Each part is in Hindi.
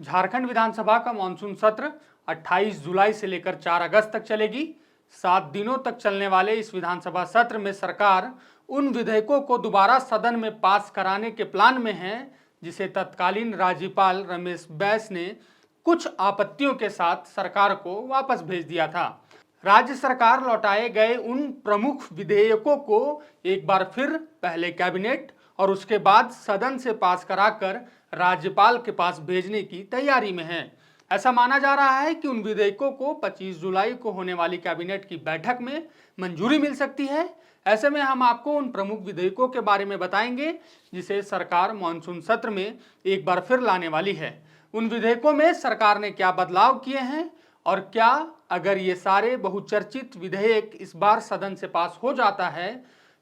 झारखंड विधानसभा का मानसून सत्र 28 जुलाई से लेकर 4 अगस्त तक चलेगी। 7 दिनों तक चलने वाले इस विधानसभा सत्र में सरकार उन विधेयकों को दोबारा सदन में पास कराने के प्लान में है जिसे तत्कालीन राज्यपाल रमेश बैस ने कुछ आपत्तियों के साथ सरकार को वापस भेज दिया था। राज्य सरकार लौटाए गए उन प्रमुख विधेयकों को एक बार फिर पहले कैबिनेट और उसके बाद सदन से पास कराकर राज्यपाल के पास भेजने की तैयारी में है। ऐसा माना जा रहा है कि उन विधेयकों को 25 जुलाई को होने वाली कैबिनेट की बैठक में मंजूरी मिल सकती है। ऐसे में हम आपको उन प्रमुख विधेयकों के बारे में बताएंगे जिसे सरकार मानसून सत्र में एक बार फिर लाने वाली है। उन विधेयकों में सरकार ने क्या बदलाव किए हैं और क्या अगर ये सारे बहुचर्चित विधेयक इस बार सदन से पास हो जाता है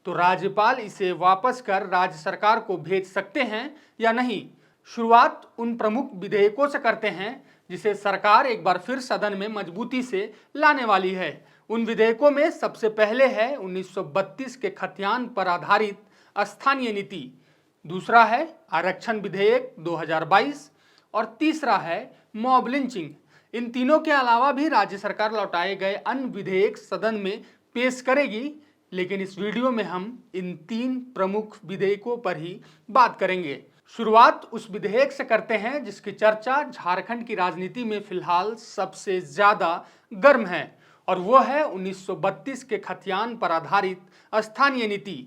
तो राज्यपाल इसे वापस कर राज्य सरकार को भेज सकते हैं या नहीं। शुरुआत उन प्रमुख विधेयकों से करते हैं जिसे सरकार एक बार फिर सदन में मजबूती से लाने वाली है। उन विधेयकों में सबसे पहले है 1932 के खतियान पर आधारित स्थानीय नीति, दूसरा है आरक्षण विधेयक 2022 और तीसरा है मॉब लिंचिंग। इन तीनों के अलावा भी राज्य सरकार लौटाए गए अन्य विधेयक सदन में पेश करेगी, लेकिन इस वीडियो में हम इन 3 प्रमुख विधेयकों पर ही बात करेंगे। शुरुआत उस विधेयक से करते हैं जिसकी चर्चा झारखंड की राजनीति में फिलहाल सबसे ज्यादा गर्म है और वो है 1932 के खतियान पर आधारित स्थानीय नीति।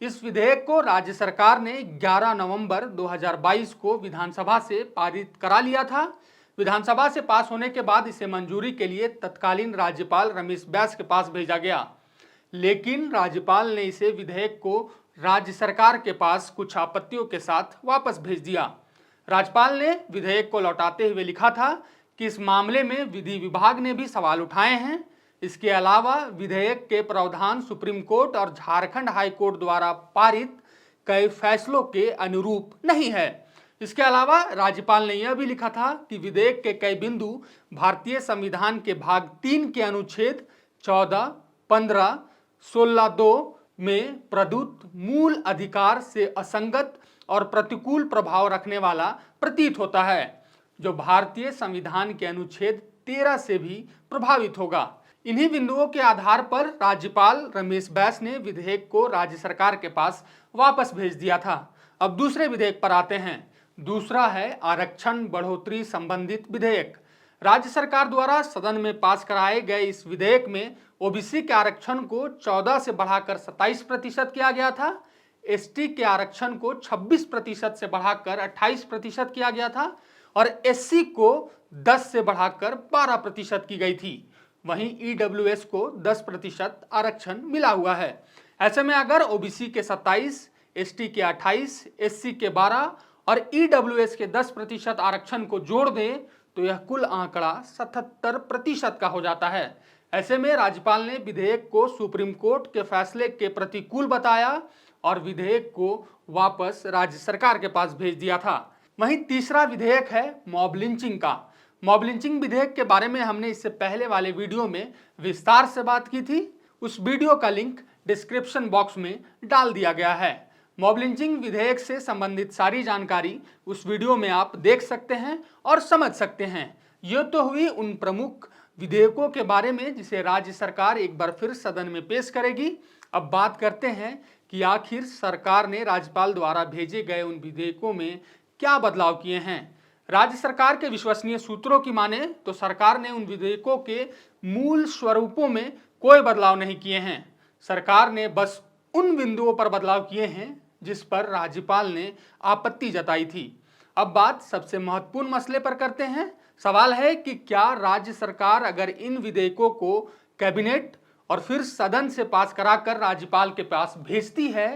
इस विधेयक को राज्य सरकार ने 11 नवंबर 2022 को विधानसभा से पारित करा लिया था। विधानसभा से पास होने के बाद इसे मंजूरी के लिए तत्कालीन राज्यपाल रमेश बैस के पास भेजा गया, लेकिन राज्यपाल ने इसे विधेयक को राज्य सरकार के पास कुछ आपत्तियों के साथ वापस भेज दिया। राज्यपाल ने विधेयक को लौटाते हुए लिखा था कि इस मामले में विधि विभाग ने भी सवाल उठाए हैं। इसके अलावा विधेयक के प्रावधान सुप्रीम कोर्ट और झारखंड हाई कोर्ट द्वारा पारित कई फैसलों के अनुरूप नहीं है। इसके अलावा राज्यपाल ने यह भी लिखा था कि विधेयक के कई बिंदु भारतीय संविधान के भाग 3 के अनुच्छेद 14, 15, 16(2) में प्रदत्त मूल अधिकार से असंगत और प्रतिकूल प्रभाव रखने वाला प्रतीत होता है, जो भारतीय संविधान के अनुच्छेद 13 से भी प्रभावित होगा। इन्हीं बिंदुओं के आधार पर राज्यपाल रमेश बैस ने विधेयक को राज्य सरकार के पास वापस भेज दिया था। अब दूसरे विधेयक पर आते हैं। दूसरा है आरक्षण बढ़ोतरी संबंधित विधेयक। राज्य सरकार द्वारा सदन में पास कराए गए इस विधेयक में ओबीसी के आरक्षण को 14 से बढ़ाकर 27% किया गया था, एसटी के आरक्षण को 26% से बढ़ाकर 28% किया गया था और एससी को 10 से बढ़ाकर 12% की गई थी। वहीं ईडब्ल्यूएस को 10% आरक्षण मिला हुआ है। ऐसे में अगर ओबीसी के 27, एसटी के 28, एससी के 12 और ईडब्ल्यूएस के 10% आरक्षण को जोड़ दें तो यह कुल आंकड़ा 77% का हो जाता है। ऐसे में राज्यपाल ने विधेयक को सुप्रीम कोर्ट के फैसले के प्रतिकूल बताया और विधेयक को वापस राज्य सरकार के पास भेज दिया था। वहीं तीसरा विधेयक है मॉब लिंचिंग का। मॉब लिंचिंग विधेयक के बारे में हमने इससे पहले वाले वीडियो में विस्तार से बात की थी। उस वीडियो का लिंक डिस्क्रिप्शन बॉक्स में डाल दिया गया है। मॉब लिंचिंग विधेयक से संबंधित सारी जानकारी उस वीडियो में आप देख सकते हैं और समझ सकते हैं। ये तो हुई उन प्रमुख विधेयकों के बारे में जिसे राज्य सरकार एक बार फिर सदन में पेश करेगी। अब बात करते हैं कि आखिर सरकार ने राज्यपाल द्वारा भेजे गए उन विधेयकों में क्या बदलाव किए हैं। राज्य सरकार के विश्वसनीय सूत्रों की माने तो सरकार ने उन विधेयकों के मूल स्वरूपों में कोई बदलाव नहीं किए हैं। सरकार ने बस उन बिंदुओं पर बदलाव किए हैं जिस पर राज्यपाल ने आपत्ति जताई थी। अब बात सबसे महत्वपूर्ण मसले पर करते हैं। सवाल है कि क्या राज्य सरकार अगर इन विधेयकों को कैबिनेट और फिर सदन से पास कराकर राज्यपाल के पास भेजती है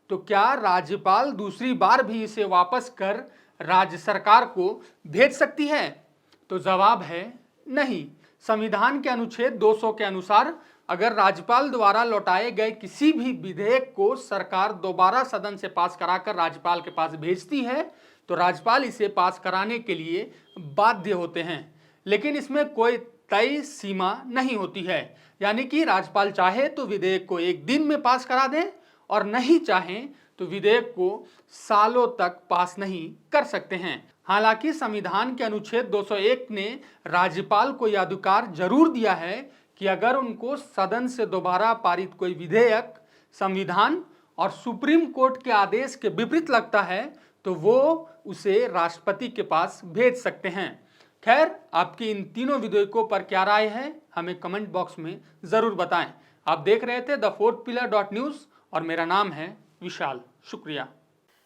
तो क्या राज्यपाल दूसरी बार भी इसे वापस कर राज्य सरकार को भेज सकती है? तो जवाब है नहीं। संविधान के अनुच्छेद 200 के अनुसार अगर राज्यपाल द्वारा लौटाए गए किसी भी विधेयक को सरकार दोबारा सदन से पास कराकर राज्यपाल के पास भेजती है तो राज्यपाल इसे पास कराने के लिए बाध्य होते हैं, लेकिन इसमें कोई तय सीमा नहीं होती है। यानी कि राज्यपाल चाहे तो विधेयक को एक दिन में पास करा दें और नहीं चाहें तो विधेयक को सालों तक पास नहीं कर सकते हैं। हालांकि संविधान के अनुच्छेद 201 ने राज्यपाल को यह अधिकार जरूर दिया है कि अगर उनको सदन से दोबारा पारित कोई विधेयक संविधान और सुप्रीम कोर्ट के आदेश के विपरीत लगता है तो वो उसे राष्ट्रपति के पास भेज सकते हैं। खैर, आपकी इन तीनों विधेयकों पर क्या राय है हमें कमेंट बॉक्स में जरूर बताएं। आप देख रहे थे द फोर्थ पिलर .न्यूज और मेरा नाम है विशाल। शुक्रिया।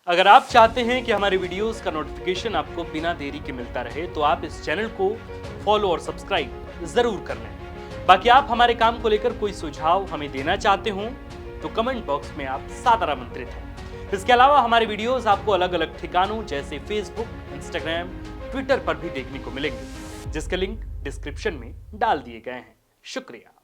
अगर आप चाहते हैं कि हमारे वीडियोस का नोटिफिकेशन आपको बिना देरी के मिलता रहे तो आप इस चैनल को फॉलो और सब्सक्राइब जरूर कर लें। बाकी आप हमारे काम को लेकर कोई सुझाव हमें देना चाहते हो तो कमेंट बॉक्स में आप सादर आमंत्रित हैं। इसके अलावा हमारे वीडियोस आपको अलग अलग ठिकानों जैसे फेसबुक, इंस्टाग्राम, ट्विटर पर भी देखने को मिलेंगे, जिसके लिंक डिस्क्रिप्शन में डाल दिए गए हैं। शुक्रिया।